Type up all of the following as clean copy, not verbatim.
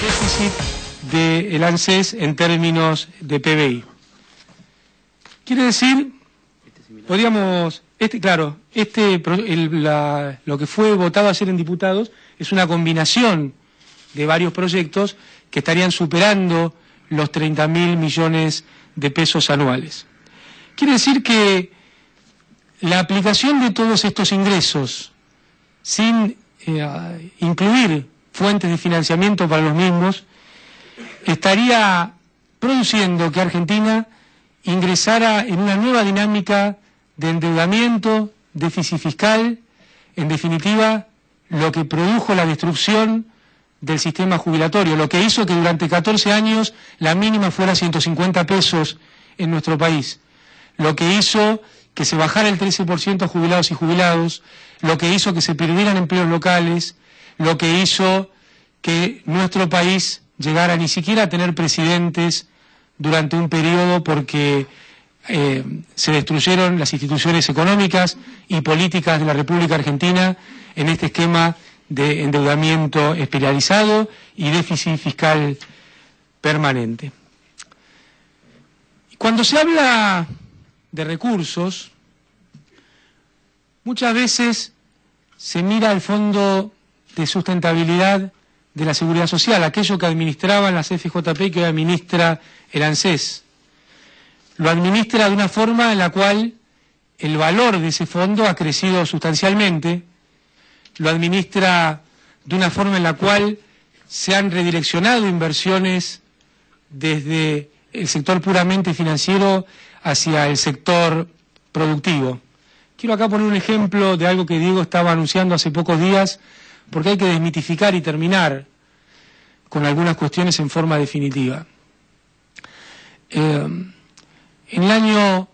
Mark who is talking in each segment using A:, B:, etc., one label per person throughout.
A: déficit del ANSES en términos de PBI. Quiere decir, podríamos, lo que fue votado ayer en diputados es una combinación de varios proyectos que estarían superando los 30.000 millones de pesos anuales. Quiere decir que la aplicación de todos estos ingresos sin incluir fuentes de financiamiento para los mismos estaría produciendo que Argentina ingresara en una nueva dinámica de endeudamiento, déficit fiscal, en definitiva, lo que produjo la destrucción del sistema jubilatorio, lo que hizo que durante 14 años la mínima fuera 150 pesos en nuestro país, lo que hizo que se bajara el 13% a jubilados y jubilados, lo que hizo que se perdieran empleos locales, lo que hizo que nuestro país llegara ni siquiera a tener presidentes durante un periodo porque se destruyeron las instituciones económicas y políticas de la República Argentina en este esquema de endeudamiento espiralizado y déficit fiscal permanente. Cuando se habla de recursos, muchas veces se mira al Fondo de Sustentabilidad de la Seguridad Social, aquello que administraban las FJP y que hoy administra el ANSES. Lo administra de una forma en la cual el valor de ese fondo ha crecido sustancialmente, lo administra de una forma en la cual se han redireccionado inversiones desde el sector puramente financiero hacia el sector productivo. Quiero acá poner un ejemplo de algo que Diego estaba anunciando hace pocos días, porque hay que desmitificar y terminar con algunas cuestiones en forma definitiva. En el año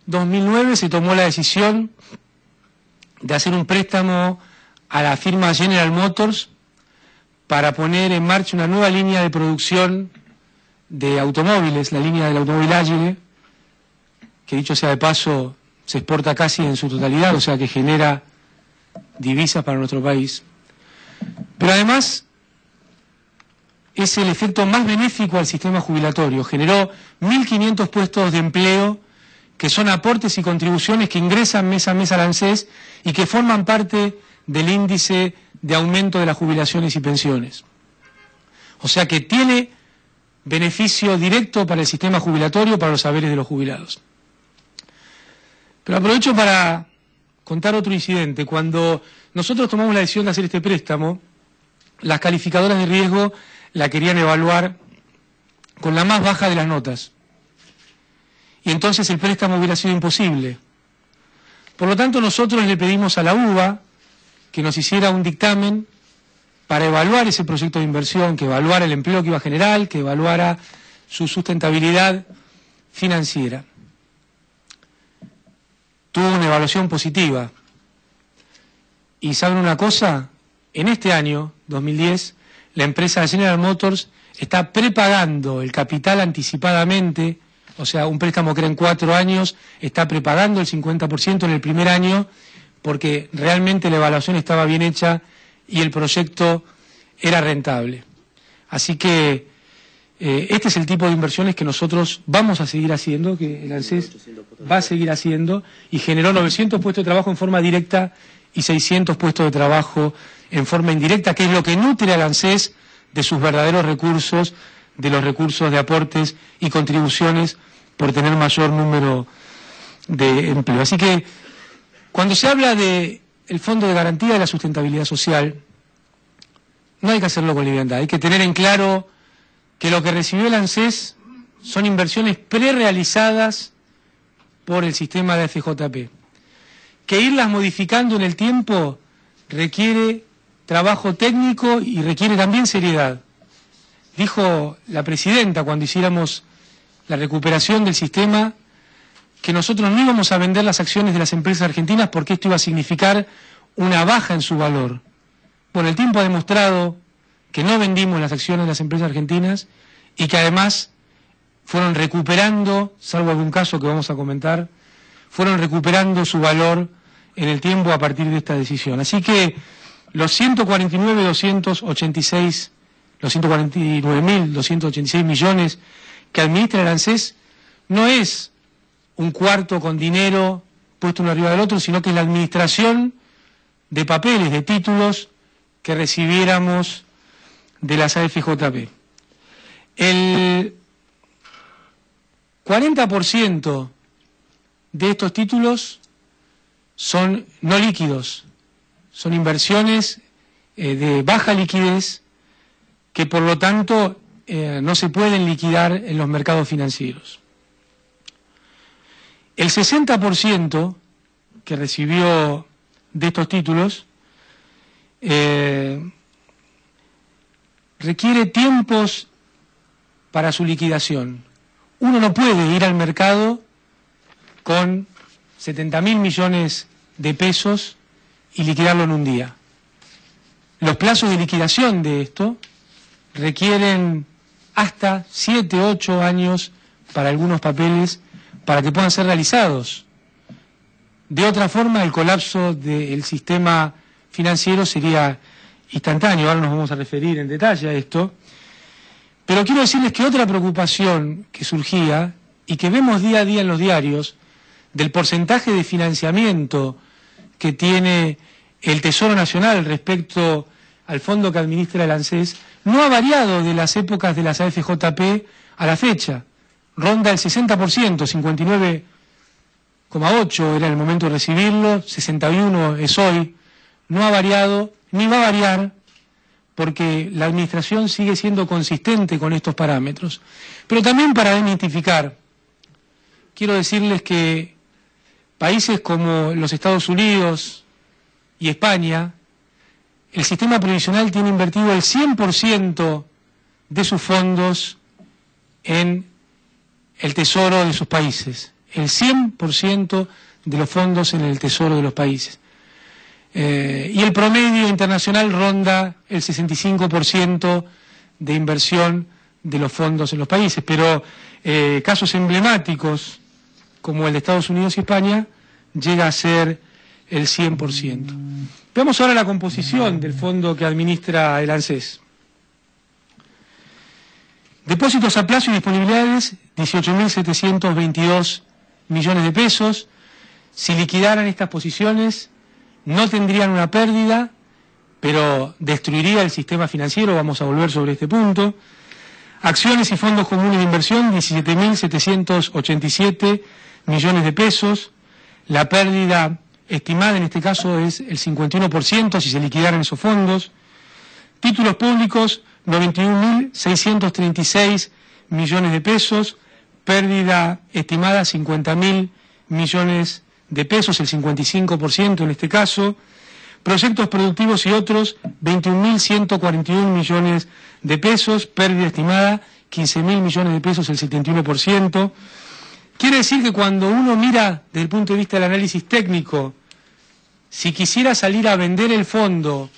A: 2009 se tomó la decisión de hacer un préstamo a la firma General Motors para poner en marcha una nueva línea de producción de automóviles, la línea del automóvil Agile, que dicho sea de paso se exporta casi en su totalidad, o sea que genera divisas para nuestro país. Pero además es el efecto más benéfico al sistema jubilatorio. Generó 1.500 puestos de empleo que son aportes y contribuciones que ingresan mes a mes al ANSES y que forman parte del índice de aumento de las jubilaciones y pensiones. O sea que tiene beneficio directo para el sistema jubilatorio, para los saberes de los jubilados. Pero aprovecho para contar otro incidente. Cuando nosotros tomamos la decisión de hacer este préstamo, las calificadoras de riesgo la querían evaluar con la más baja de las notas. Y entonces el préstamo hubiera sido imposible. Por lo tanto, nosotros le pedimos a la UBA que nos hiciera un dictamen para evaluar ese proyecto de inversión, que evaluara el empleo que iba a generar, que evaluara su sustentabilidad financiera. Tuvo una evaluación positiva. Y ¿saben una cosa? En este año, 2010, la empresa General Motors está prepagando el capital anticipadamente, o sea, un préstamo que era en 4 años, está prepagando el 50% en el primer año, porque realmente la evaluación estaba bien hecha y el proyecto era rentable. Así que este es el tipo de inversiones que nosotros vamos a seguir haciendo, que el ANSES va a seguir haciendo, y generó 900 puestos de trabajo en forma directa y 600 puestos de trabajo en forma indirecta, que es lo que nutre al ANSES de sus verdaderos recursos, de los recursos de aportes y contribuciones por tener mayor número de empleo. Así que cuando se habla del Fondo de Garantía de la Sustentabilidad Social, no hay que hacerlo con liviandad, hay que tener en claro que lo que recibió el ANSES son inversiones prerealizadas por el sistema de FJP. Que irlas modificando en el tiempo requiere trabajo técnico y requiere también seriedad. Dijo la presidenta cuando hiciéramos la recuperación del sistema que nosotros no íbamos a vender las acciones de las empresas argentinas porque esto iba a significar una baja en su valor. Bueno, el tiempo ha demostrado que no vendimos las acciones de las empresas argentinas y que además fueron recuperando, salvo algún caso que vamos a comentar, fueron recuperando su valor en el tiempo a partir de esta decisión. Así que los 149.286 los 149.286 millones que administra el ANSES, no es un cuarto con dinero puesto uno arriba del otro, sino que es la administración de papeles, de títulos que recibiéramos de las AFJP. El 40% de estos títulos son no líquidos, son inversiones de baja liquidez que por lo tanto no se pueden liquidar en los mercados financieros. El 60% que recibió de estos títulos requiere tiempos para su liquidación. Uno no puede ir al mercado con 70.000 millones de pesos y liquidarlo en un día. Los plazos de liquidación de esto requieren hasta 7, 8 años para algunos papeles para que puedan ser realizados. De otra forma, el colapso del sistema financiero sería instantáneo. Ahora nos vamos a referir en detalle a esto. Pero quiero decirles que otra preocupación que surgía y que vemos día a día en los diarios del porcentaje de financiamiento que tiene el Tesoro Nacional respecto al fondo que administra el ANSES, no ha variado de las épocas de las AFJP a la fecha. Ronda el 60%, 59,8 era el momento de recibirlo, 61 es hoy. No ha variado, ni va a variar, porque la administración sigue siendo consistente con estos parámetros. Pero también para desmitificar, quiero decirles que países como los Estados Unidos y España, el sistema previsional tiene invertido el 100% de sus fondos en el tesoro de sus países. El 100% de los fondos en el tesoro de los países. Y el promedio internacional ronda el 65% de inversión de los fondos en los países. Pero casos emblemáticos como el de Estados Unidos y España llega a ser el 100%. Veamos ahora la composición del fondo que administra el ANSES. Depósitos a plazo y disponibilidades, 18.722 millones de pesos. Si liquidaran estas posiciones, no tendrían una pérdida, pero destruiría el sistema financiero, vamos a volver sobre este punto. Acciones y fondos comunes de inversión, 17.787 millones de pesos. La pérdida estimada en este caso es el 51% si se liquidaran esos fondos. Títulos públicos, 91.636 millones de pesos. Pérdida estimada, 50.000 millones de pesos, el 55% en este caso. Proyectos productivos y otros, 21.141 millones de pesos. Pérdida estimada, 15.000 millones de pesos, el 71%. Quiere decir que cuando uno mira desde el punto de vista del análisis técnico, si quisiera salir a vender el fondo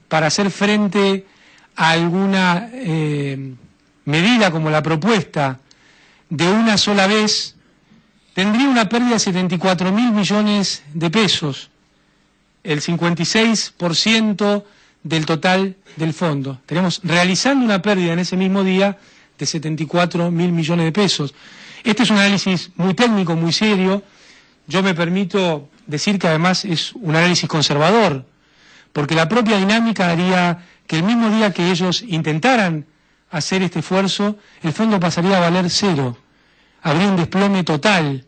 A: para hacer frente a alguna medida como la propuesta de una sola vez, tendría una pérdida de 74.000 millones de pesos, el 56% del total del fondo. Estaríamos realizando una pérdida en ese mismo día de 74.000 millones de pesos. Este es un análisis muy técnico, muy serio. Yo me permito decir que además es un análisis conservador, porque la propia dinámica haría que el mismo día que ellos intentaran hacer este esfuerzo, el fondo pasaría a valer cero. Habría un desplome total.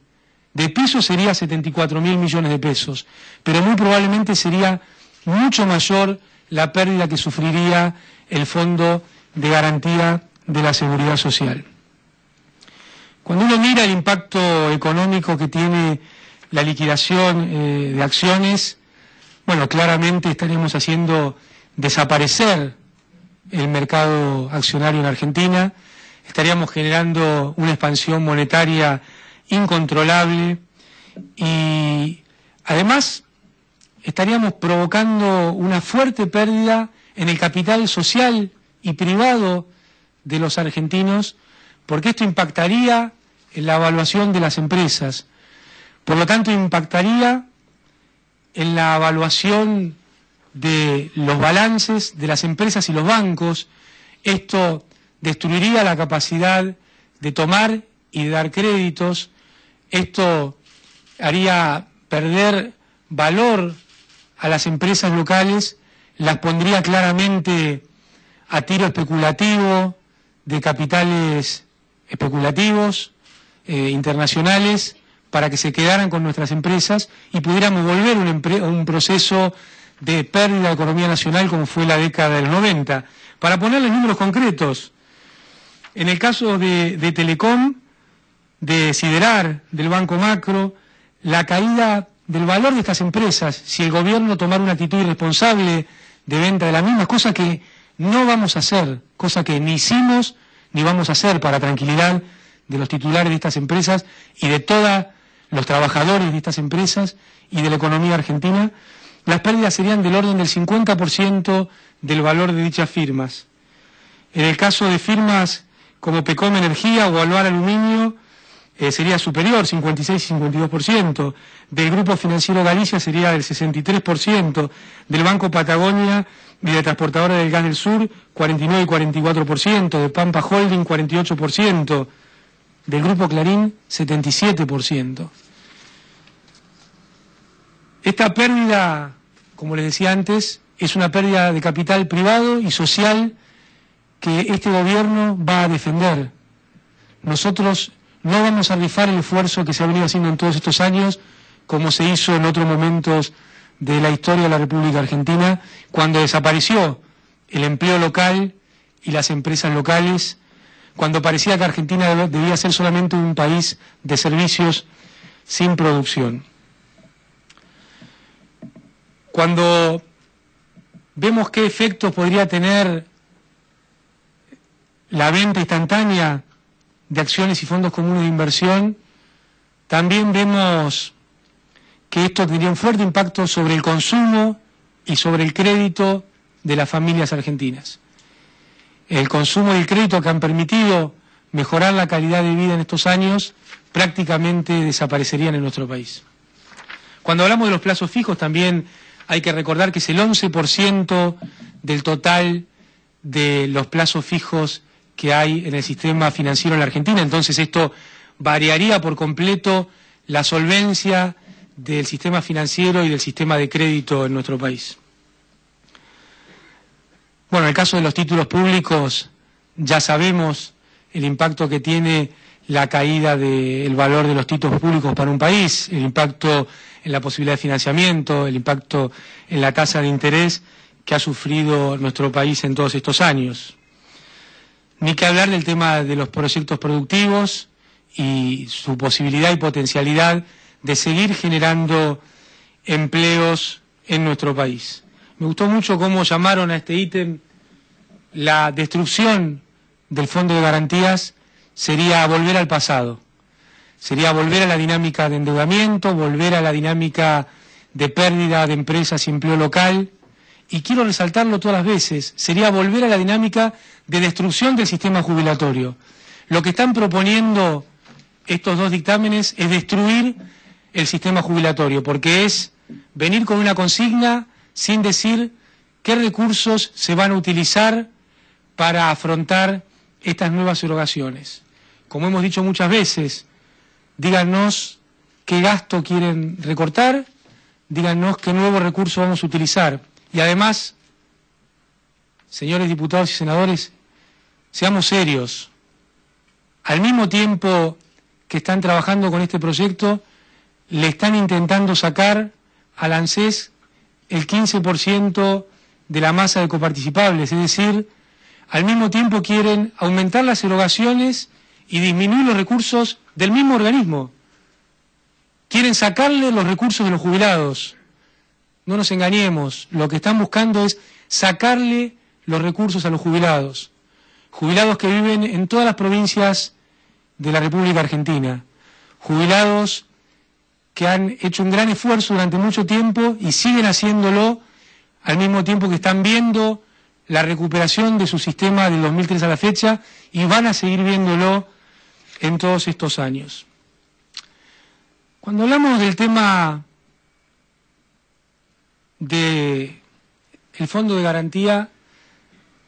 A: De pesos sería 74.000 millones de pesos, pero muy probablemente sería mucho mayor la pérdida que sufriría el Fondo de Garantía de la Seguridad Social. Cuando uno mira el impacto económico que tiene la liquidación de acciones, bueno, claramente estaríamos haciendo desaparecer el mercado accionario en Argentina, estaríamos generando una expansión monetaria incontrolable y además estaríamos provocando una fuerte pérdida en el capital social y privado de los argentinos, porque esto impactaría en la evaluación de las empresas, por lo tanto impactaría en la evaluación de los balances de las empresas y los bancos, Esto destruiría la capacidad de tomar y de dar créditos. Esto haría perder valor a las empresas locales, las pondría claramente a tiro especulativo, de capitales especulativos internacionales, para que se quedaran con nuestras empresas y pudiéramos volver a un proceso de pérdida de economía nacional como fue la década del 90. Para ponerles números concretos, en el caso de Telecom, de Siderar, del Banco Macro, la caída del valor de estas empresas, si el gobierno tomara una actitud irresponsable de venta de las mismas, cosa que no vamos a hacer, cosa que ni hicimos ni vamos a hacer, para tranquilidad de los titulares de estas empresas y de todos los trabajadores de estas empresas y de la economía argentina, las pérdidas serían del orden del 50% del valor de dichas firmas. En el caso de firmas como Pecom Energía o Alvar Aluminio, sería superior, 56 y 52%, del Grupo Financiero Galicia sería del 63%, del Banco Patagonia y de Transportadora del Gas del Sur, 49 y 44%, de Pampa Holding, 48%, del Grupo Clarín, 77%. Esta pérdida, como les decía antes, es una pérdida de capital privado y social que este gobierno va a defender. Nosotros no vamos a rifar el esfuerzo que se ha venido haciendo en todos estos años, como se hizo en otros momentos de la historia de la República Argentina, cuando desapareció el empleo local y las empresas locales, cuando parecía que Argentina debía ser solamente un país de servicios sin producción. Cuando vemos qué efectos podría tener la venta instantánea de acciones y fondos comunes de inversión, también vemos que esto tendría un fuerte impacto sobre el consumo y sobre el crédito de las familias argentinas. El consumo y el crédito que han permitido mejorar la calidad de vida en estos años prácticamente desaparecerían en nuestro país. Cuando hablamos de los plazos fijos también hay que recordar que es el 11% del total de los plazos fijos que hay en el sistema financiero en la Argentina. Entonces esto variaría por completo la solvencia del sistema financiero y del sistema de crédito en nuestro país. Bueno, en el caso de los títulos públicos ya sabemos el impacto que tiene la caída del valor de los títulos públicos para un país, el impacto en la posibilidad de financiamiento, el impacto en la tasa de interés que ha sufrido nuestro país en todos estos años. Ni que hablar del tema de los proyectos productivos y su posibilidad y potencialidad de seguir generando empleos en nuestro país. Me gustó mucho cómo llamaron a este ítem la destrucción del Fondo de Garantías. Sería volver al pasado, sería volver a la dinámica de endeudamiento, volver a la dinámica de pérdida de empresas y empleo local, y quiero resaltarlo todas las veces, sería volver a la dinámica de destrucción del sistema jubilatorio. Lo que están proponiendo estos dos dictámenes es destruir el sistema jubilatorio, porque es venir con una consigna sin decir qué recursos se van a utilizar para afrontar estas nuevas erogaciones. Como hemos dicho muchas veces, díganos qué gasto quieren recortar, díganos qué nuevos recursos vamos a utilizar. Y además, señores diputados y senadores, seamos serios. Al mismo tiempo que están trabajando con este proyecto, le están intentando sacar al ANSES el 15% de la masa de coparticipables, es decir, al mismo tiempo quieren aumentar las erogaciones y disminuir los recursos del mismo organismo. Quieren sacarle los recursos de los jubilados. No nos engañemos, lo que están buscando es sacarle los recursos a los jubilados. Jubilados que viven en todas las provincias de la República Argentina. Jubilados que han hecho un gran esfuerzo durante mucho tiempo y siguen haciéndolo al mismo tiempo que están viendo la recuperación de su sistema del 2003 a la fecha y van a seguir viéndolo en todos estos años. Cuando hablamos del tema del Fondo de Garantía,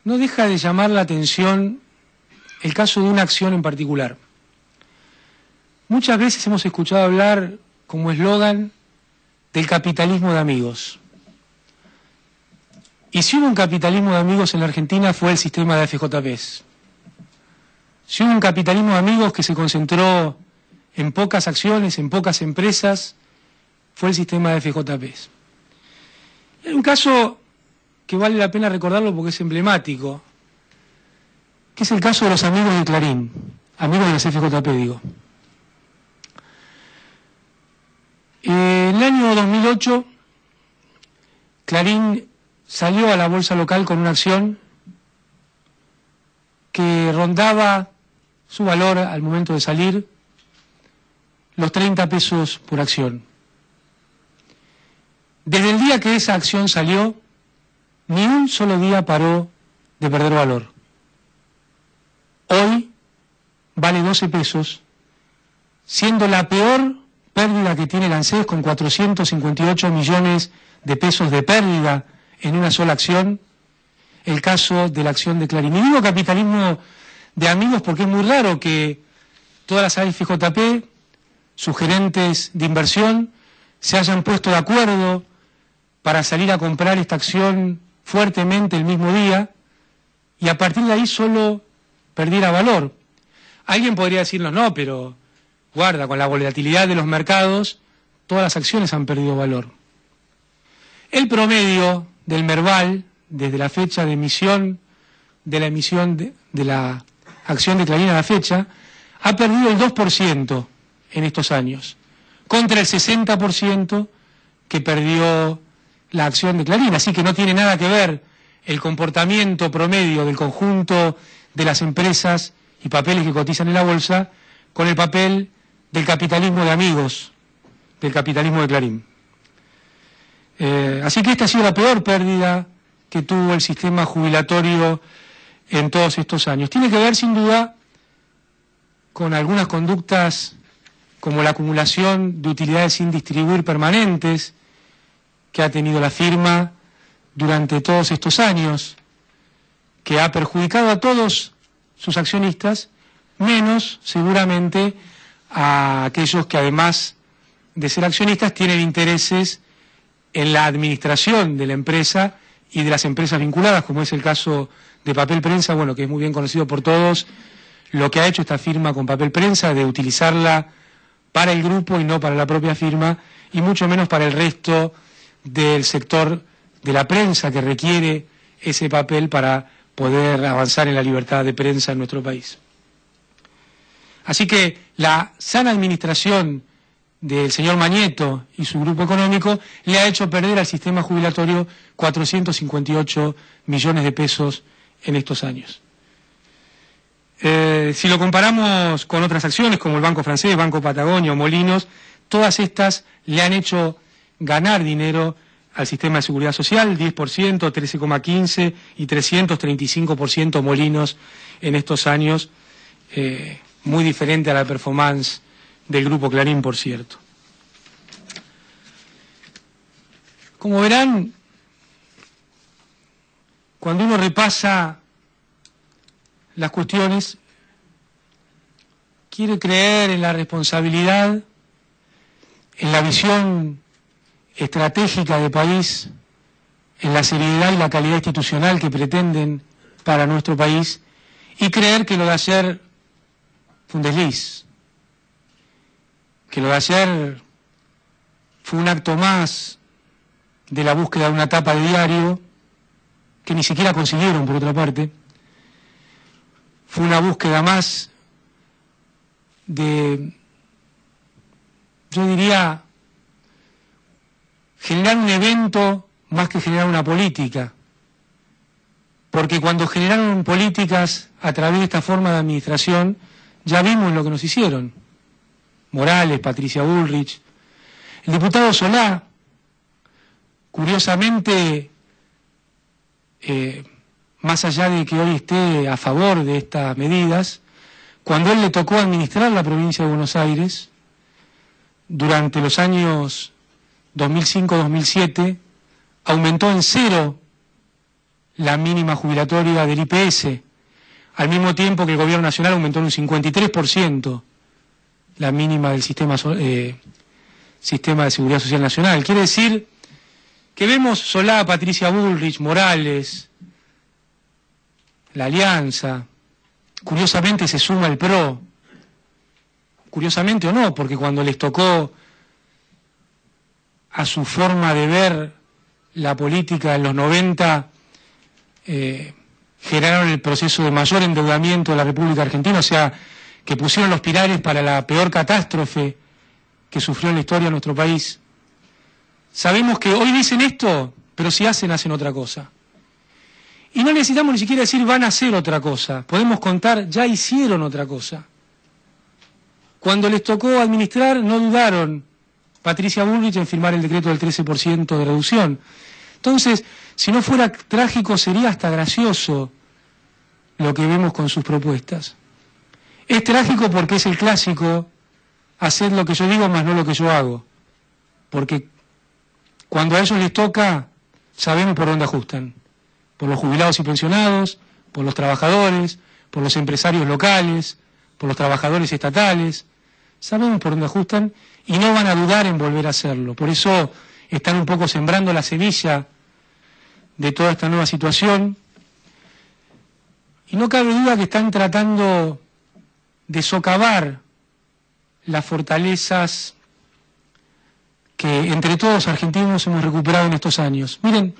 A: no deja de llamar la atención el caso de una acción en particular. Muchas veces hemos escuchado hablar como eslogan del capitalismo de amigos. Y si hubo un capitalismo de amigos en la Argentina fue el sistema de AFJPs. Si hubo un capitalismo de amigos que se concentró en pocas acciones, en pocas empresas, fue el sistema de AFJPs. Hay un caso que vale la pena recordarlo porque es emblemático, que es el caso de los amigos de Clarín, amigos de las FJP, digo. En el año 2008, Clarín salió a la bolsa local con una acción que rondaba su valor al momento de salir los 30 pesos por acción. Desde el día que esa acción salió, ni un solo día paró de perder valor. Hoy vale 12 pesos, siendo la peor pérdida que tiene el ANSES, con 458 millones de pesos de pérdida en una sola acción, el caso de la acción de Clarín. Y digo capitalismo de amigos porque es muy raro que todas las AFJP, sus gerentes de inversión, se hayan puesto de acuerdo para salir a comprar esta acción fuertemente el mismo día y a partir de ahí solo perdiera valor. Alguien podría decirnos, no, pero guarda, con la volatilidad de los mercados, todas las acciones han perdido valor. El promedio del Merval, desde la fecha de emisión, de la acción de Clarín a la fecha, ha perdido el 2% en estos años, contra el 60% que perdió la acción de Clarín. Así que no tiene nada que ver el comportamiento promedio del conjunto de las empresas y papeles que cotizan en la bolsa con el papel del capitalismo de amigos, del capitalismo de Clarín. Así que esta ha sido la peor pérdida que tuvo el sistema jubilatorio en todos estos años. Tiene que ver, sin duda, con algunas conductas como la acumulación de utilidades sin distribuir permanentes que ha tenido la firma durante todos estos años, que ha perjudicado a todos sus accionistas, menos seguramente a aquellos que además de ser accionistas tienen intereses en la administración de la empresa y de las empresas vinculadas, como es el caso de Papel Prensa, bueno, que es muy bien conocido por todos, lo que ha hecho esta firma con Papel Prensa, de utilizarla para el grupo y no para la propia firma, y mucho menos para el resto del sector de la prensa que requiere ese papel para poder avanzar en la libertad de prensa en nuestro país. Así que la sana administración del señor Mañeto y su grupo económico le ha hecho perder al sistema jubilatorio 458 millones de pesos en estos años. Si lo comparamos con otras acciones como el Banco Francés, Banco Patagonia o Molinos, todas estas le han hecho ganar dinero al sistema de seguridad social, 10%, 13,15% y 335% Molinos en estos años, muy diferente a la performance del Grupo Clarín, por cierto. Como verán, cuando uno repasa las cuestiones, quiere creer en la responsabilidad, en la visión estratégica de país, en la seriedad y la calidad institucional que pretenden para nuestro país, y creer que lo de ayer fue un desliz, que lo de ayer fue un acto más de la búsqueda de una tapa de diario, que ni siquiera consiguieron, por otra parte. Fue una búsqueda más de, yo diría, generar un evento más que generar una política. Porque cuando generaron políticas a través de esta forma de administración, ya vimos lo que nos hicieron. Morales, Patricia Bullrich. El diputado Solá, curiosamente, más allá de que hoy esté a favor de estas medidas, cuando él le tocó administrar la provincia de Buenos Aires, durante los años 2005-2007, aumentó en 0 la mínima jubilatoria del IPS, al mismo tiempo que el Gobierno Nacional aumentó en un 53% la mínima del sistema de Seguridad Social Nacional. Quiere decir que vemos Solá, Patricia Bullrich, Morales, la Alianza, curiosamente se suma el PRO, curiosamente o no, porque cuando les tocó a su forma de ver la política en los 90, generaron el proceso de mayor endeudamiento de la República Argentina, o sea, que pusieron los pilares para la peor catástrofe que sufrió en la historia de nuestro país. Sabemos que hoy dicen esto, pero si hacen otra cosa. Y no necesitamos ni siquiera decir van a hacer otra cosa, podemos contar ya hicieron otra cosa. Cuando les tocó administrar no dudaron Patricia Bullrich en firmar el decreto del 13% de reducción. Entonces, si no fuera trágico, sería hasta gracioso lo que vemos con sus propuestas. Es trágico porque es el clásico, hacer lo que yo digo más no lo que yo hago. Porque cuando a ellos les toca, sabemos por dónde ajustan. Por los jubilados y pensionados, por los trabajadores, por los empresarios locales, por los trabajadores estatales. Sabemos por dónde ajustan y no van a dudar en volver a hacerlo. Por eso están un poco sembrando la semilla de toda esta nueva situación. Y no cabe duda que están tratando de socavar las fortalezas que entre todos argentinos hemos recuperado en estos años. Miren,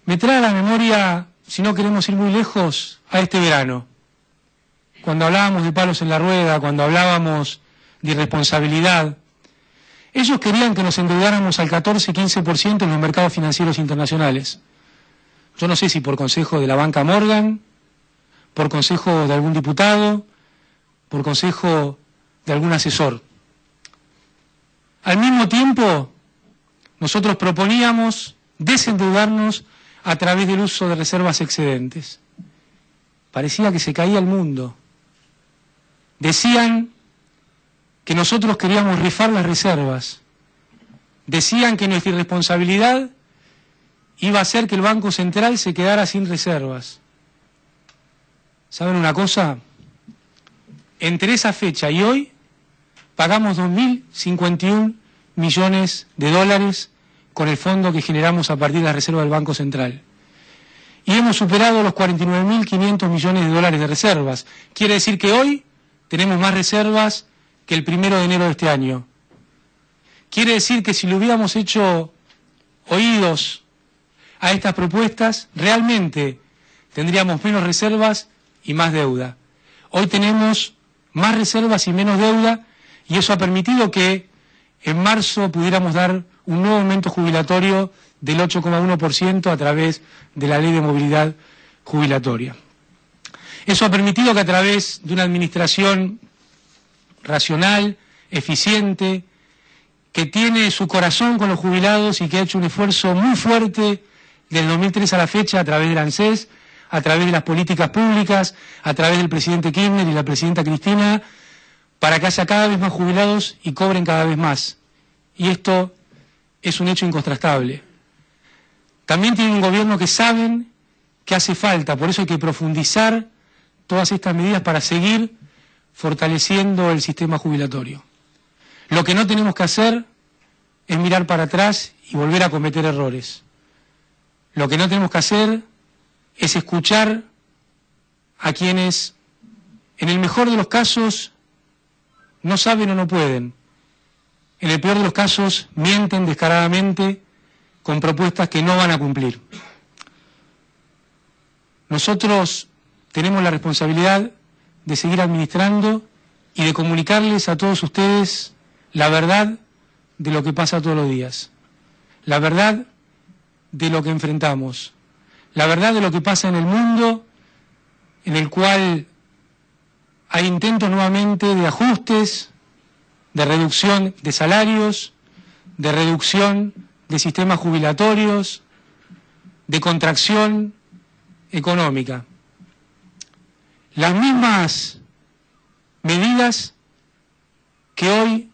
A: me trae a la memoria, si no queremos ir muy lejos, a este verano. Cuando hablábamos de palos en la rueda, cuando hablábamos de irresponsabilidad, ellos querían que nos endeudáramos al 14-15% en los mercados financieros internacionales. Yo no sé si por consejo de la banca Morgan, por consejo de algún diputado, por consejo de algún asesor. Al mismo tiempo, nosotros proponíamos desendeudarnos a través del uso de reservas excedentes. Parecía que se caía el mundo. Decían que nosotros queríamos rifar las reservas. Decían que nuestra irresponsabilidad iba a hacer que el Banco Central se quedara sin reservas. ¿Saben una cosa? Entre esa fecha y hoy pagamos 2.051 millones de dólares con el fondo que generamos a partir de la reserva del Banco Central. Y hemos superado los 49.500 millones de dólares de reservas. Quiere decir que hoy tenemos más reservas que el 1 de enero de este año. Quiere decir que si le hubiéramos hecho oídos a estas propuestas, realmente tendríamos menos reservas y más deuda. Hoy tenemos más reservas y menos deuda, y eso ha permitido que en marzo pudiéramos dar un nuevo aumento jubilatorio del 8,1% a través de la Ley de Movilidad Jubilatoria. Eso ha permitido que a través de una administración racional, eficiente, que tiene su corazón con los jubilados y que ha hecho un esfuerzo muy fuerte del 2003 a la fecha a través del ANSES, a través de las políticas públicas, a través del presidente Kirchner y la presidenta Cristina, para que haya cada vez más jubilados y cobren cada vez más. Y esto es un hecho incontrastable. También tienen un gobierno que saben que hace falta, por eso hay que profundizar todas estas medidas para seguir fortaleciendo el sistema jubilatorio. Lo que no tenemos que hacer es mirar para atrás y volver a cometer errores. Lo que no tenemos que hacer es escuchar a quienes, en el mejor de los casos, no saben o no pueden. En el peor de los casos, mienten descaradamente con propuestas que no van a cumplir. Nosotros tenemos la responsabilidad de seguir administrando y de comunicarles a todos ustedes la verdad de lo que pasa todos los días, la verdad de lo que enfrentamos, la verdad de lo que pasa en el mundo, en el cual hay intentos nuevamente de ajustes, de reducción de salarios, de reducción de sistemas jubilatorios, de contracción económica. Las mismas medidas que hoy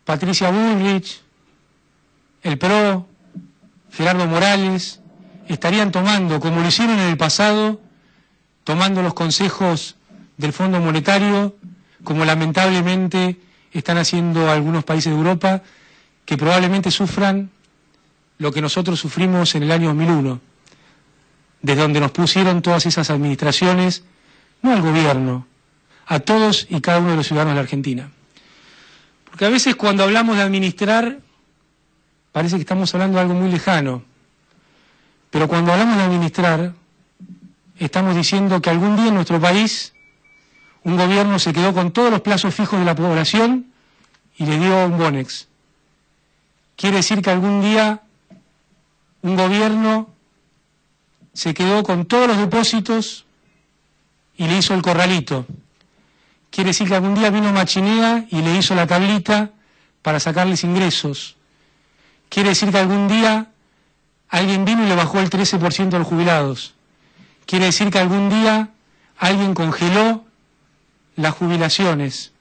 A: Patricia Bullrich, el PRO, Gerardo Morales estarían tomando, como lo hicieron en el pasado, tomando los consejos del Fondo Monetario, como lamentablemente están haciendo algunos países de Europa, que probablemente sufran lo que nosotros sufrimos en el año 2001, desde donde nos pusieron todas esas administraciones, no al gobierno, a todos y cada uno de los ciudadanos de la Argentina. Porque a veces cuando hablamos de administrar, parece que estamos hablando de algo muy lejano, pero cuando hablamos de administrar, estamos diciendo que algún día en nuestro país un gobierno se quedó con todos los plazos fijos de la población y le dio un bonex. Quiere decir que algún día un gobierno se quedó con todos los depósitos y le hizo el corralito. Quiere decir que algún día vino Machinea y le hizo la tablita para sacarles ingresos. Quiere decir que algún día alguien vino y le bajó el 13% a los jubilados. Quiere decir que algún día alguien congeló las jubilaciones.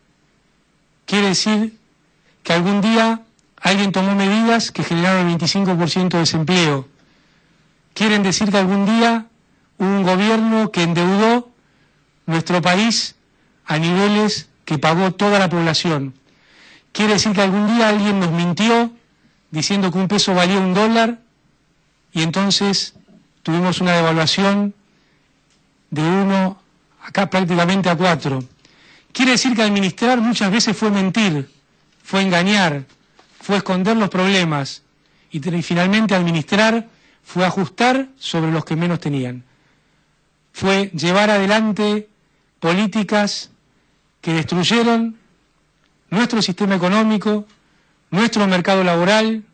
A: Quiere decir que algún día alguien tomó medidas que generaron el 25% de desempleo. Quieren decir que algún día hubo un gobierno que endeudó nuestro país a niveles que pagó toda la población. Quiere decir que algún día alguien nos mintió diciendo que un peso valía $1 y entonces tuvimos una devaluación de 1 acá prácticamente a 4. Quiere decir que administrar muchas veces fue mentir, fue engañar, fue esconder los problemas y finalmente administrar fue ajustar sobre los que menos tenían. Fue llevar adelante políticas que destruyeron nuestro sistema económico, nuestro mercado laboral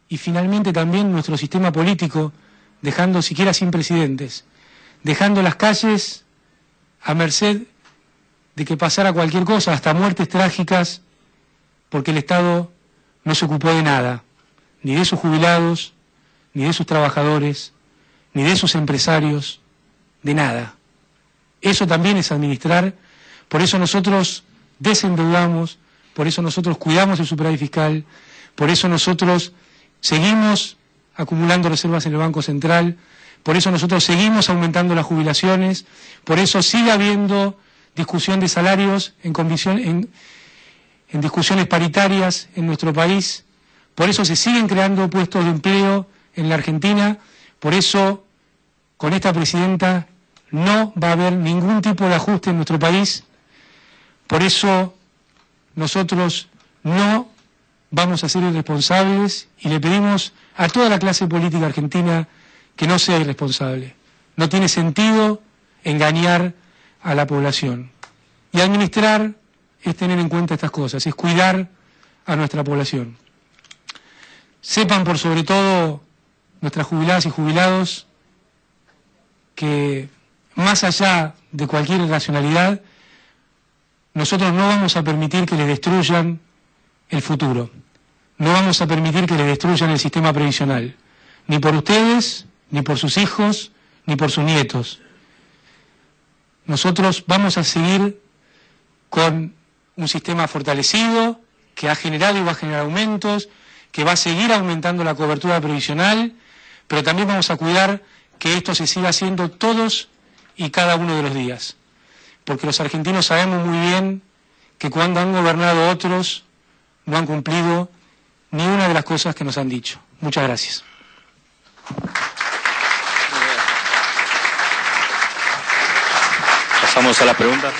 A: y finalmente también nuestro sistema político, dejando siquiera sin presidentes, dejando las calles a merced de que pasara cualquier cosa, hasta muertes trágicas, porque el Estado no se ocupó de nada, ni de sus jubilados, ni de sus trabajadores, ni de sus empresarios, de nada. Eso también es administrar, por eso nosotros desendeudamos, por eso nosotros cuidamos el superávit fiscal, por eso nosotros seguimos acumulando reservas en el Banco Central, por eso nosotros seguimos aumentando las jubilaciones, por eso sigue habiendo discusión de salarios en discusiones paritarias en nuestro país, por eso se siguen creando puestos de empleo en la Argentina, por eso con esta presidenta no va a haber ningún tipo de ajuste en nuestro país, por eso nosotros no vamos a ser irresponsables y le pedimos a toda la clase política argentina que no sea irresponsable. No tiene sentido engañar a la población. Y administrar es tener en cuenta estas cosas, es cuidar a nuestra población. Sepan por sobre todo nuestras jubiladas y jubilados que más allá de cualquier irracionalidad, nosotros no vamos a permitir que les destruyan el futuro. No vamos a permitir que les destruyan el sistema previsional. Ni por ustedes, ni por sus hijos, ni por sus nietos. Nosotros vamos a seguir con un sistema fortalecido, que ha generado y va a generar aumentos, que va a seguir aumentando la cobertura previsional, pero también vamos a cuidar que esto se siga haciendo todos y cada uno de los días. Porque los argentinos sabemos muy bien que cuando han gobernado otros, no han cumplido ni una de las cosas que nos han dicho. Muchas gracias.
B: Pasamos a la pregunta.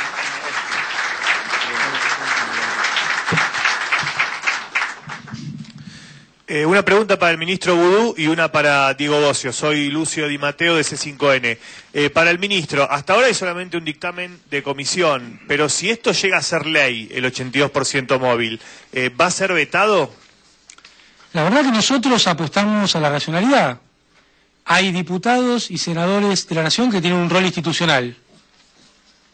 C: Una pregunta para el ministro Boudou y una para Diego Bossio. Soy Lucio Di Matteo de C5N. Para el ministro, hasta ahora hay solamente un dictamen de comisión, pero si esto llega a ser ley, el 82% móvil, ¿va a ser vetado?
A: La verdad que nosotros apostamos a la racionalidad. Hay diputados y senadores de la Nación que tienen un rol institucional.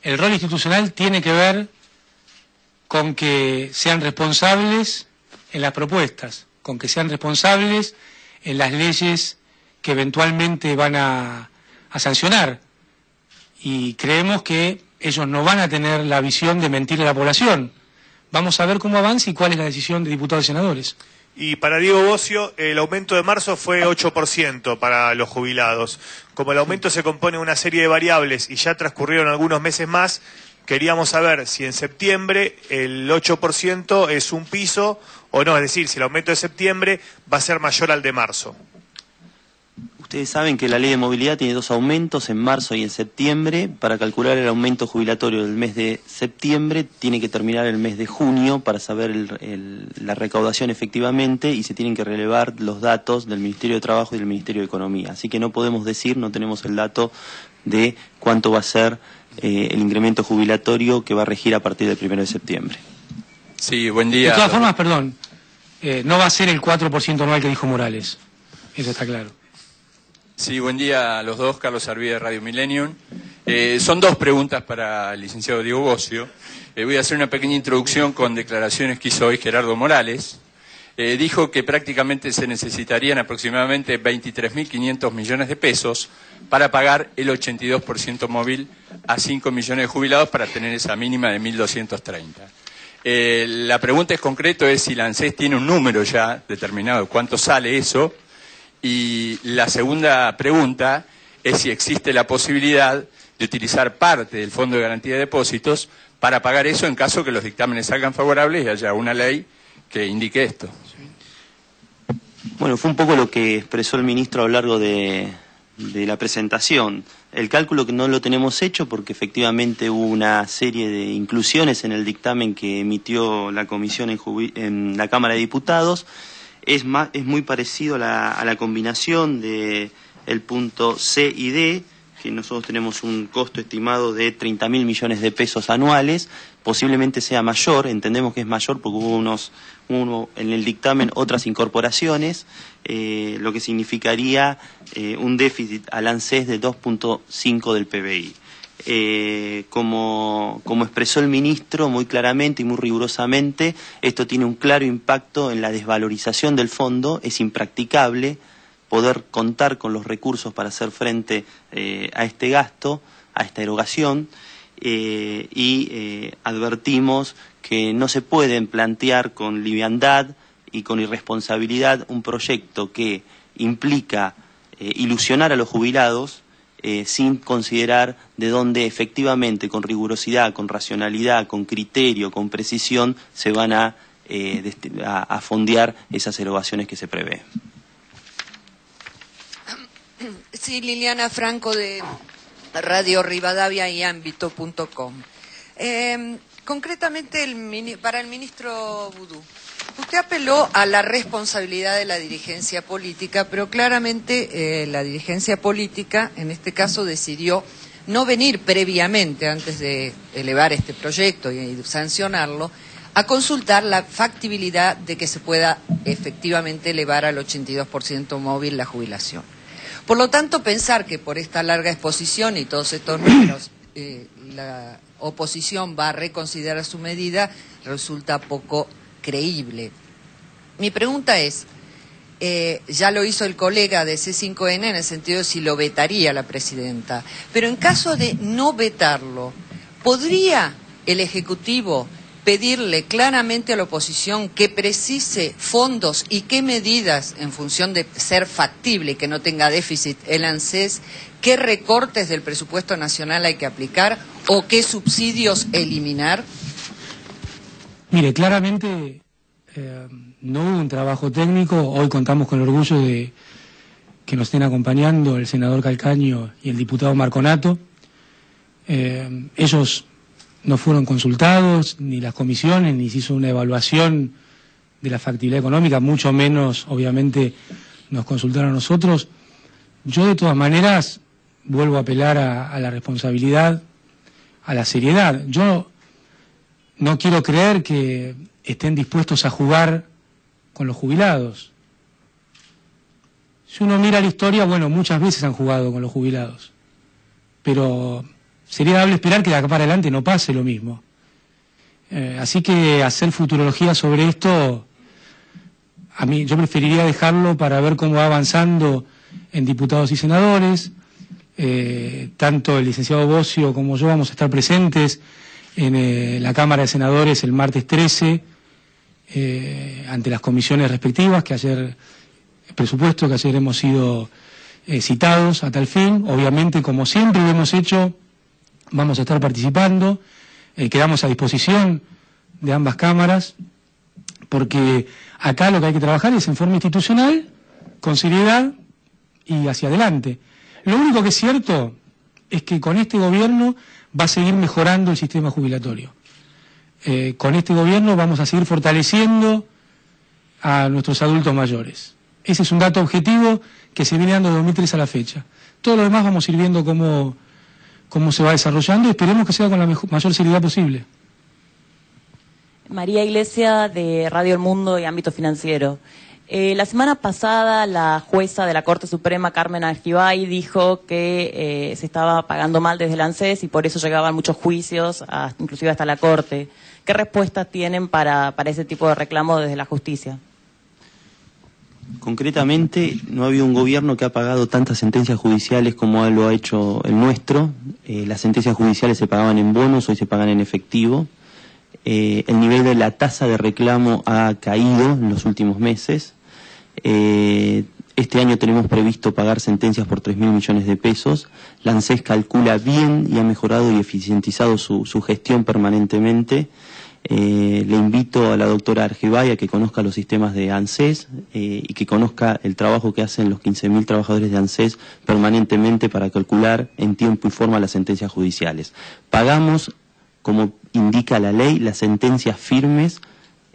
A: El rol institucional tiene que ver con que sean responsables en las propuestas, con que sean responsables en las leyes que eventualmente van a sancionar. Y creemos que ellos no van a tener la visión de mentir a la población. Vamos a ver cómo avanza y cuál es la decisión de diputados y senadores.
C: Y para Diego Bocio, el aumento de marzo fue 8% para los jubilados. Como el aumento se compone de una serie de variables y ya transcurrieron algunos meses más, queríamos saber si en septiembre el 8% es un piso o no, es decir, si el aumento de septiembre va a ser mayor al de marzo.
B: Ustedes saben que la ley de movilidad tiene dos aumentos, en marzo y en septiembre. Para calcular el aumento jubilatorio del mes de septiembre tiene que terminar el mes de junio para saber la recaudación efectivamente, y se tienen que relevar los datos del Ministerio de Trabajo y del Ministerio de Economía. Así que no podemos decir, no tenemos el dato de cuánto va a ser el incremento jubilatorio que va a regir a partir del 1 de septiembre.
D: Sí, buen día.
A: De todas formas, perdón, no va a ser el 4% anual que dijo Morales. Eso está claro.
D: Sí, buen día a los dos, Carlos Arvide de Radio Millennium. Son dos preguntas para el licenciado Diego Bocio. Voy a hacer una pequeña introducción con declaraciones que hizo hoy Gerardo Morales. Dijo que prácticamente se necesitarían aproximadamente 23.500 millones de pesos para pagar el 82% móvil a 5 millones de jubilados para tener esa mínima de 1.230. La pregunta es concreto, es si la ANSES tiene un número ya determinado, cuánto sale eso. Y la segunda pregunta es si existe la posibilidad de utilizar parte del Fondo de Garantía de Depósitos para pagar eso en caso que los dictámenes salgan favorables y haya una ley que indique esto.
B: Bueno, fue un poco lo que expresó el ministro a lo largo de la presentación. El cálculo que no lo tenemos hecho porque efectivamente hubo una serie de inclusiones en el dictamen que emitió la comisión en la Cámara de Diputados. Es muy parecido a la combinación de el punto C y D, que nosotros tenemos un costo estimado de 30.000 millones de pesos anuales. Posiblemente sea mayor, entendemos que es mayor porque hubo en el dictamen otras incorporaciones, lo que significaría un déficit al ANSES de 2.5 del PBI. Como expresó el ministro muy claramente y muy rigurosamente, esto tiene un claro impacto en la desvalorización del fondo. Es impracticable poder contar con los recursos para hacer frente a este gasto, a esta erogación, y advertimos que no se pueden plantear con liviandad y con irresponsabilidad un proyecto que implica ilusionar a los jubilados, sin considerar de dónde efectivamente, con rigurosidad, con racionalidad, con criterio, con precisión, se van a fondear esas erogaciones que se prevén.
E: Sí, Liliana Franco de Radio Rivadavia y Ámbito.com. Concretamente, para el ministro Vudú. Usted apeló a la responsabilidad de la dirigencia política, pero claramente la dirigencia política, en este caso, decidió no venir previamente, antes de elevar este proyecto y sancionarlo, a consultar la factibilidad de que se pueda efectivamente elevar al 82% móvil la jubilación. Por lo tanto, pensar que por esta larga exposición y todos estos números la oposición va a reconsiderar su medida resulta poco creíble. Mi pregunta es, ya lo hizo el colega de C5N en el sentido de si lo vetaría la presidenta, pero en caso de no vetarlo, ¿podría el Ejecutivo pedirle claramente a la oposición que precise fondos y qué medidas, en función de ser factible y que no tenga déficit el ANSES, qué recortes del presupuesto nacional hay que aplicar o qué subsidios eliminar?
A: Mire, claramente no hubo un trabajo técnico. Hoy contamos con el orgullo de que nos estén acompañando el senador Calcaño y el diputado Marconato. Ellos no fueron consultados, ni las comisiones, ni se hizo una evaluación de la factibilidad económica, mucho menos, obviamente, nos consultaron a nosotros. Yo, de todas maneras, vuelvo a apelar a la responsabilidad, a la seriedad. Yo no quiero creer que estén dispuestos a jugar con los jubilados. Si uno mira la historia, bueno, muchas veces han jugado con los jubilados, pero sería dable esperar que de acá para adelante no pase lo mismo. Así que hacer futurología sobre esto, yo preferiría dejarlo para ver cómo va avanzando en diputados y senadores. Tanto el licenciado Bocio como yo vamos a estar presentes en la Cámara de Senadores el martes 13, ante las comisiones respectivas, que ayer hemos sido citados a tal fin. Obviamente, como siempre lo hemos hecho, vamos a estar participando, quedamos a disposición de ambas cámaras, porque acá lo que hay que trabajar es en forma institucional, con seriedad y hacia adelante. Lo único que es cierto es que con este gobierno va a seguir mejorando el sistema jubilatorio. Con este gobierno vamos a seguir fortaleciendo a nuestros adultos mayores. Ese es un dato objetivo que se viene dando de 2003 a la fecha. Todo lo demás vamos a ir viendo cómo se va desarrollando y esperemos que sea con la mayor seriedad posible.
F: María Iglesia, de Radio El Mundo y Ámbito Financiero. La semana pasada la jueza de la Corte Suprema, Carmen Argibay, dijo que se estaba pagando mal desde el ANSES y por eso llegaban muchos juicios, inclusive hasta la Corte. ¿Qué respuestas tienen para ese tipo de reclamo desde la justicia?
B: Concretamente, no ha habido un gobierno que ha pagado tantas sentencias judiciales como lo ha hecho el nuestro. Las sentencias judiciales se pagaban en bonos, hoy se pagan en efectivo. El nivel de la tasa de reclamo ha caído en los últimos meses. Este año tenemos previsto pagar sentencias por 3.000 millones de pesos. La ANSES calcula bien y ha mejorado y eficientizado su gestión permanentemente. Le invito a la doctora Argibay a que conozca los sistemas de ANSES y que conozca el trabajo que hacen los 15.000 trabajadores de ANSES permanentemente para calcular en tiempo y forma las sentencias judiciales. Pagamos, como indica la ley, las sentencias firmes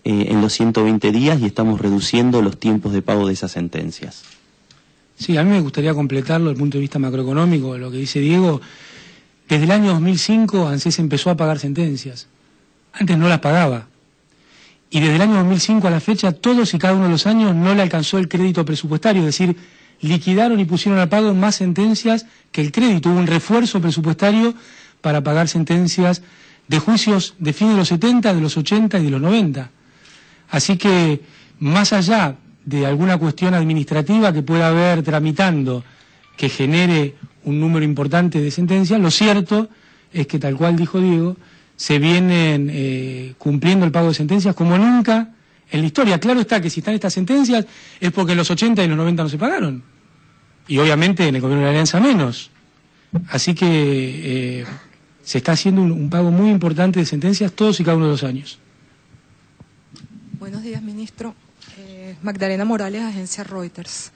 B: en los 120 días y estamos reduciendo los tiempos de pago de esas sentencias.
A: Sí, a mí me gustaría completarlo desde el punto de vista macroeconómico, lo que dice Diego. Desde el año 2005 ANSES empezó a pagar sentencias. Antes no las pagaba. Y desde el año 2005 a la fecha, todos y cada uno de los años no le alcanzó el crédito presupuestario, es decir, liquidaron y pusieron a pago más sentencias que el crédito. Hubo un refuerzo presupuestario para pagar sentencias de juicios de fines de los 70, de los 80 y de los 90. Así que, más allá de alguna cuestión administrativa que pueda haber tramitando que genere un número importante de sentencias, lo cierto es que, tal cual dijo Diego, se vienen cumpliendo el pago de sentencias como nunca en la historia. Claro está que si están estas sentencias es porque en los 80 y los 90 no se pagaron. Y obviamente en el gobierno de la Alianza menos. Así que se está haciendo un pago muy importante de sentencias todos y cada uno de los años.
G: Buenos días, ministro. Magdalena Morales, agencia Reuters.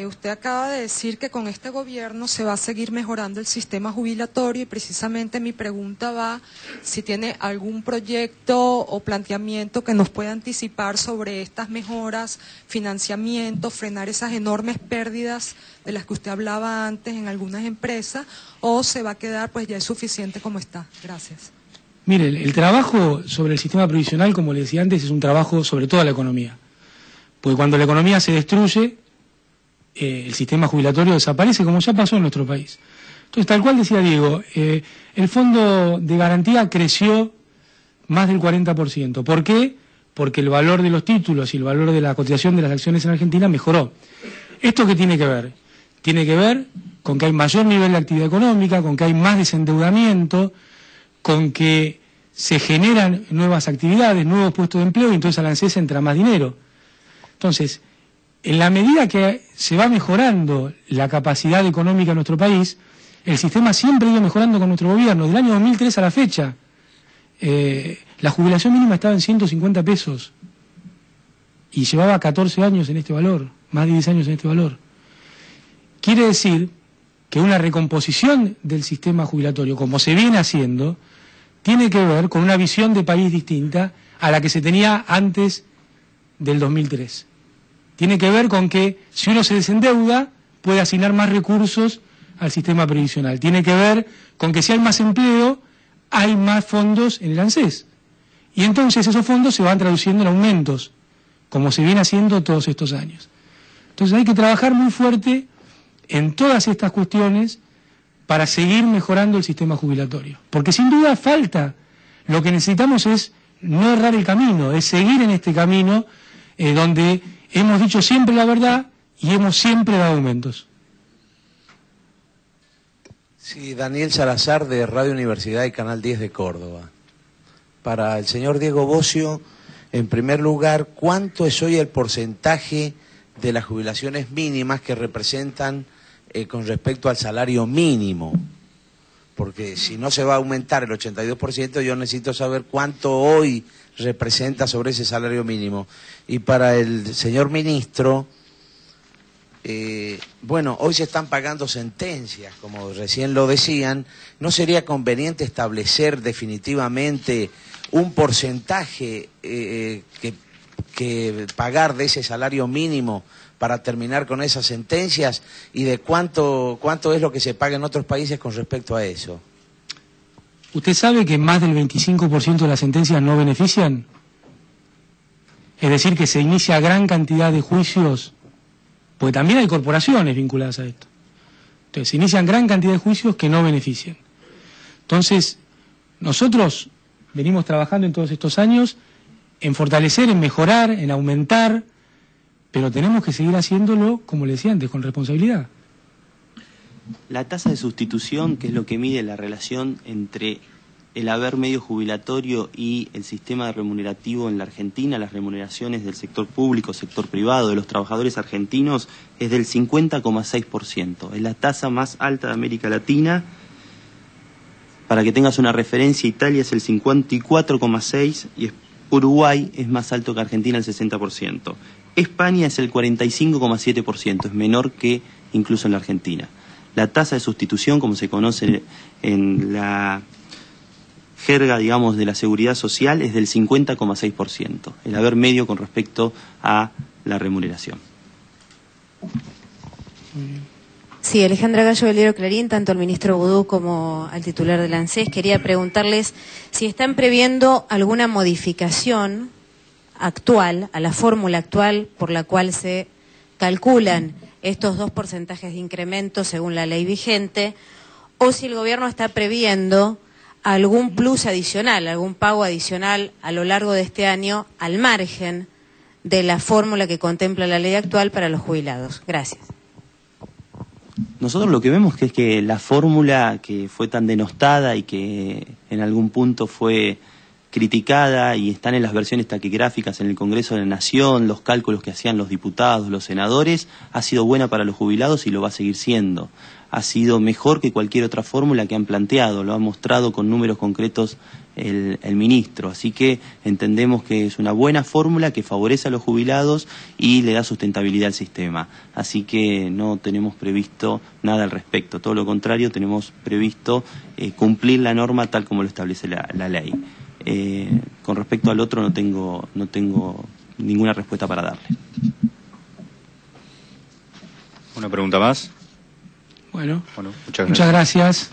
G: Usted acaba de decir que con este gobierno se va a seguir mejorando el sistema jubilatorio y precisamente mi pregunta va si tiene algún proyecto o planteamiento que nos pueda anticipar sobre estas mejoras, financiamiento, frenar esas enormes pérdidas de las que usted hablaba antes en algunas empresas, o se va a quedar pues ya es suficiente como está. Gracias.
A: Mire, el trabajo sobre el sistema previsional, como le decía antes, es un trabajo sobre toda la economía. Porque cuando la economía se destruye, el sistema jubilatorio desaparece, como ya pasó en nuestro país. Entonces, tal cual decía Diego, el fondo de garantía creció más del 40%. ¿Por qué? Porque el valor de los títulos y el valor de la cotización de las acciones en Argentina mejoró. ¿Esto qué tiene que ver? Tiene que ver con que hay mayor nivel de actividad económica, con que hay más desendeudamiento, con que se generan nuevas actividades, nuevos puestos de empleo y entonces a la ANSES entra más dinero. Entonces, en la medida que se va mejorando la capacidad económica de nuestro país, el sistema siempre ha ido mejorando con nuestro gobierno. Del año 2003 a la fecha, la jubilación mínima estaba en 150 pesos y llevaba 14 años en este valor, más de 10 años en este valor. Quiere decir que una recomposición del sistema jubilatorio, como se viene haciendo, tiene que ver con una visión de país distinta a la que se tenía antes del 2003. Tiene que ver con que si uno se desendeuda puede asignar más recursos al sistema previsional. Tiene que ver con que si hay más empleo hay más fondos en el ANSES. Y entonces esos fondos se van traduciendo en aumentos, como se viene haciendo todos estos años. Entonces hay que trabajar muy fuerte en todas estas cuestiones para seguir mejorando el sistema jubilatorio. Porque sin duda falta, lo que necesitamos es no errar el camino, es seguir en este camino donde hemos dicho siempre la verdad y hemos siempre dado aumentos.
H: Sí, Daniel Salazar, de Radio Universidad y Canal 10 de Córdoba. Para el señor Diego Bossio, En primer lugar, ¿cuánto es hoy el porcentaje de las jubilaciones mínimas que representan con respecto al salario mínimo? Porque si no se va a aumentar el 82%, yo necesito saber cuánto hoy representa sobre ese salario mínimo. Y para el señor ministro, bueno, hoy se están pagando sentencias, como recién lo decían. ¿No sería conveniente establecer definitivamente un porcentaje que pagar de ese salario mínimo para terminar con esas sentencias, y de cuánto es lo que se paga en otros países con respecto a eso?
A: ¿Usted sabe que más del 25% de las sentencias no benefician? Es decir, que se inicia gran cantidad de juicios, porque también hay corporaciones vinculadas a esto. Entonces, se inician gran cantidad de juicios que no benefician. Entonces, nosotros venimos trabajando en todos estos años en fortalecer, en mejorar, en aumentar, pero tenemos que seguir haciéndolo, como le decía antes, con responsabilidad.
B: La tasa de sustitución, que es lo que mide la relación entre el haber medio jubilatorio y el sistema remunerativo en la Argentina, las remuneraciones del sector público, sector privado, de los trabajadores argentinos, es del 50,6%. Es la tasa más alta de América Latina. Para que tengas una referencia, Italia es el 54,6% y Uruguay es más alto que Argentina, el 60%. España es el 45,7%, es menor que incluso en la Argentina. La tasa de sustitución, como se conoce en la jerga, digamos, de la seguridad social, es del 50,6%, el haber medio con respecto a la remuneración.
I: Sí, Alejandra Gallo, del diario Clarín, tanto al ministro Vudú como al titular del ANSES. Quería preguntarles si están previendo alguna modificación actual, a la fórmula actual por la cual se calculan estos 2 porcentajes de incremento según la ley vigente, o si el gobierno está previendo algún plus adicional, algún pago adicional a lo largo de este año al margen de la fórmula que contempla la ley actual para los jubilados. Gracias.
B: Nosotros lo que vemos es que la fórmula que fue tan denostada y que en algún punto fue criticada y están en las versiones taquigráficas en el Congreso de la Nación, los cálculos que hacían los diputados, los senadores, ha sido buena para los jubilados y lo va a seguir siendo. Ha sido mejor que cualquier otra fórmula que han planteado, lo ha mostrado con números concretos el ministro. Así que entendemos que es una buena fórmula que favorece a los jubilados y le da sustentabilidad al sistema. Así que no tenemos previsto nada al respecto, todo lo contrario, tenemos previsto cumplir la norma tal como lo establece la ley. Con respecto al otro no tengo ninguna respuesta para darle.
J: ¿Una pregunta más?
A: Bueno,
J: muchas gracias.
A: Muchas gracias.